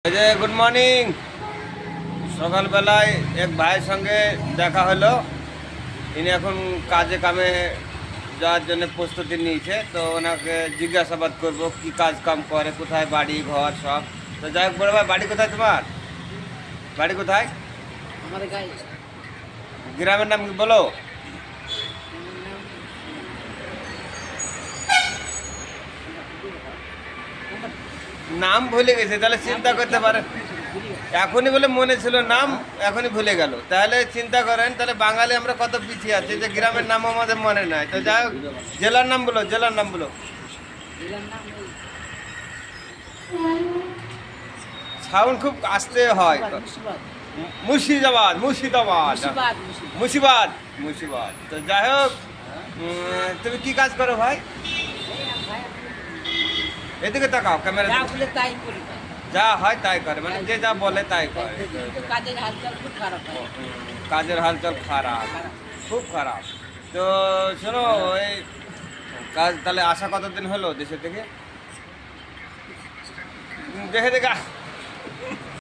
Good morning. সকালবেলায় এক ভাইয়ের সঙ্গে দেখা হলো। ইনি এখন কাজে কামে যাওয়ার জন্য প্রস্তুতি নিয়েছে, তো ওনাকে জিজ্ঞাসাবাদ করব কি কাজ কাম করে, কোথায় বাড়ি ঘর সব। তো যাই হোক, বড় ভাই বাড়ি কোথায় তোমার? বাড়ি কোথায়? আমাদের গায়ে গ্রামের নাম কি বলো? নাম ভুলে গেছে, তাহলে চিন্তা করতে পারে। এখনই বলে মনে ছিল নাম, এখনই ভুলে গেল। তাহলে চিন্তা করেন, তাহলে বাঙালি আমরা কত পিছিয়ে আছি যে গ্রামের নাম আমাদের মনে নাই। তো যাই হোক, জেলার নাম বলো, জেলার নাম বলো। জেলার নাম সাউন্ড খুব আস্তে হয়। মুর্শিদাবাদ, মুর্শিদাবাদ, মুর্শিদাবাদ, মুর্শিদাবাদ। তো যাই হোক, তুমি কি কাজ করো ভাই? এদিকে তাকাও, ক্যামেরা তাই করি, যা হয় তাই করে, মানে যে যা বলে তাই করে। কাজের হালচাল খুব খারাপ হয়। কাজের হালচাল খারাপ, খুব খারাপ। তো শোনো, এই কাজ তাহলে আসা কতদিন হলো দেশে থেকে? দেখে দেখে